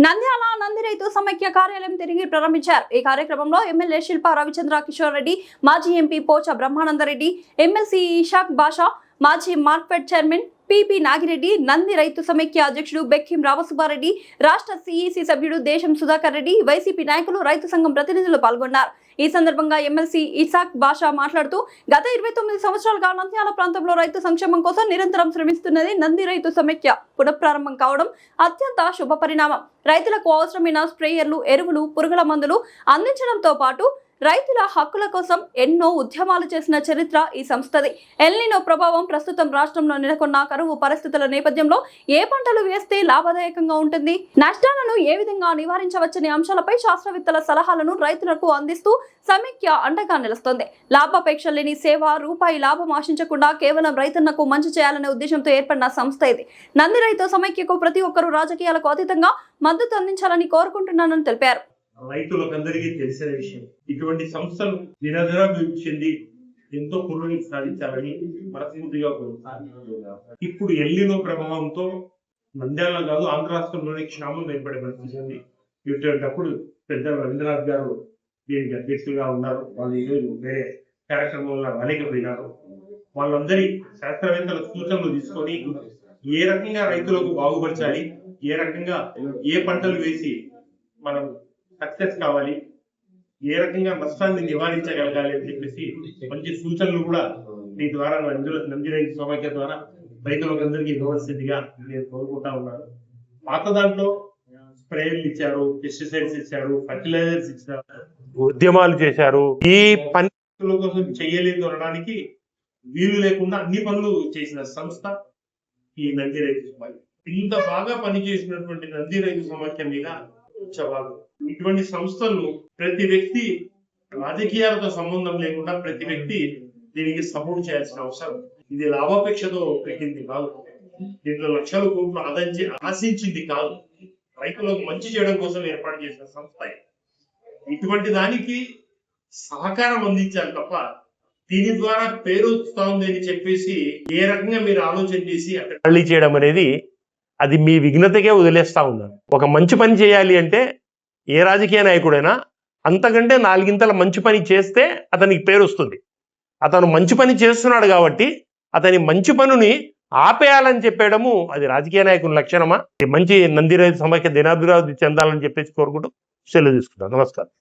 నంద్యాల నంది రైతు సమైక్య కార్యాలయం తిరిగి ప్రారంభించారు. ఈ కార్యక్రమంలో ఎమ్మెల్యే శిల్పా రవిచంద్ర కిషోర్ రెడ్డి, మాజీ ఎంపీ పోచ బ్రహ్మానందరెడ్డి, ఎమ్మెల్సీ ఇషాక్ బాషా, మాజీ market chairman PP Nagireddy, Nandi రైతు సమైక్య అధ్యక్షుడు బెక్కిం రామసుబ్బారెడ్డి, రాష్ట్ర సిఈసి సభ్యుడు దేశం సుధాకర్ రెడ్డి, వైసీపీ నాయకులు, రైతు సంఘం ప్రతినిధులు పాల్గొన్నారు. ఈ సందర్భంగా ఎమ్మెల్సీ ఇసాక్ బాషా మాట్లాడుతూ గత 29 సంవత్సరాలుగా నంద్యాల ప్రాంతంలో రైతు సంక్షేమం కోసం నిరంతరం శ్రమిస్తున్నది నంది రైతు సమైక్య పునఃప్రారంభం కావడం అత్యంత శుభ పరిణామం. రైతులకు అవసరమైన స్ప్రేయర్లు, ఎరువులు, పురుగుల మందులు అందించడంతో పాటు రైతుల హక్కుల కోసం ఎన్నో ఉద్యమాలు చేసిన చరిత్ర ఈ సంస్థది. ఎల్నినో ప్రభావం ప్రస్తుతం రాష్ట్రంలో నెలకొన్న కరువు పరిస్థితుల నేపథ్యంలో ఏ పంటలు వేస్తే లాభదాయకంగా ఉంటుంది, నష్టాలను ఏ విధంగా నివారించవచ్చనే అంశాలపై శాస్త్రవేత్తల సలహాలను రైతులకు అందిస్తూ సమైక్య అండగా నిలుస్తుంది. లాభాపేక్ష లేని సేవ, రూపాయి లాభం ఆశించకుండా కేవలం రైతన్నకు మంచి చేయాలనే ఉద్దేశంతో ఏర్పడిన సంస్థ ఇది. నంది రైతు సమైక్యకు ప్రతి ఒక్కరూ రాజకీయాలకు అతీతంగా మద్దతు అందించాలని కోరుకుంటున్నానని తెలిపారు. రైతులకందరికీ తెలిసిన విషయం. ఇటువంటి సంస్థలు నిరభివృద్ధి చెంది ఎంతో పురోగతి సాధించాలని మనస్ఫూర్తిగా కోరుకుంటున్నాను. ఇప్పుడు ఎల్నినో ప్రభావంతో నంద్యాల కాదు ఆంధ్ర రాష్ట్రంలోనే క్షామం ఏర్పడే పరిస్థితి ఉంది. ఇటువంటిప్పుడు పెద్ద రవీంద్రనాథ్ గారు దీనికి అధ్యక్షులుగా ఉన్నారు. వాళ్ళు ఈరోజు వేరే కార్యక్రమంలో రాలేకపోయినారు. వాళ్ళందరి శాస్త్రవేత్తల సూచనలు తీసుకొని ఏ రకంగా రైతులకు బాగుపరచాలి, ఏ రకంగా ఏ పంటలు వేసి మనం సక్సెస్ కావాలి, ఏ రకంగా నష్టాన్ని నివారించగలగాలి అని చెప్పేసి మంచి సూచనలు కూడా మీ ద్వారా నంది రైతు సమైక్య ద్వారా రైతులందరికీ ఇవ్వవలసిందిగా నేను కోరుకుంటా ఉన్నాను. పాత దాంట్లో స్ప్రేయర్లు ఇచ్చారు, పెస్టిసైడ్స్ ఇచ్చారు, ఫర్టిలైజర్స్ ఇచ్చారు, ఉద్యమాలు చేశారు. ఈ పనుల కోసం చెయ్యలేదు అనడానికి వీలు లేకుండా అన్ని పనులు చేసిన సంస్థ ఈ నంది రైతు సమైక్య. ఇంత బాగా పనిచేసినటువంటి నంది రైతు సమైక్య మీద ఉత్సవాలు. ఇటువంటి సంస్థలు ప్రతి వ్యక్తి రాజకీయాలతో సంబంధం లేకుండా ప్రతి వ్యక్తి దీనికి సపోర్ట్ చేయాల్సిన అవసరం. ఇది లాభాపేక్షతో పెట్టింది కాదు, దీంట్లో లక్షల కోట్లు ఆశించింది కాదు, రైతులకు మంచి చేయడం కోసం ఏర్పాటు చేసిన సంస్థ. ఇటువంటి దానికి సహకారం అందించాలి తప్ప దీని ద్వారా పేరు వస్తుంది అని చెప్పేసి ఏ రకంగా మీరు ఆలోచన చేసి అక్కడ మళ్ళీ చేయడం అనేది అది మీ విఘ్నతకే వదిలేస్తా ఉన్నారు. ఒక మంచి పని చేయాలి అంటే ఏ రాజకీయ నాయకుడైనా అంతకంటే 4 గింతల మంచి పని చేస్తే అతనికి పేరు వస్తుంది. అతను మంచి పని చేస్తున్నాడు కాబట్టి అతని మంచి పనుని ఆపేయాలని చెప్పేయడము అది రాజకీయ నాయకుని లక్షణమా? మంచి నంది రైతు సమైక్య దినాభివృద్ధి చెందాలని చెప్పేసి కోరుకుంటూ సెలవు తీసుకుంటాను. నమస్కారం.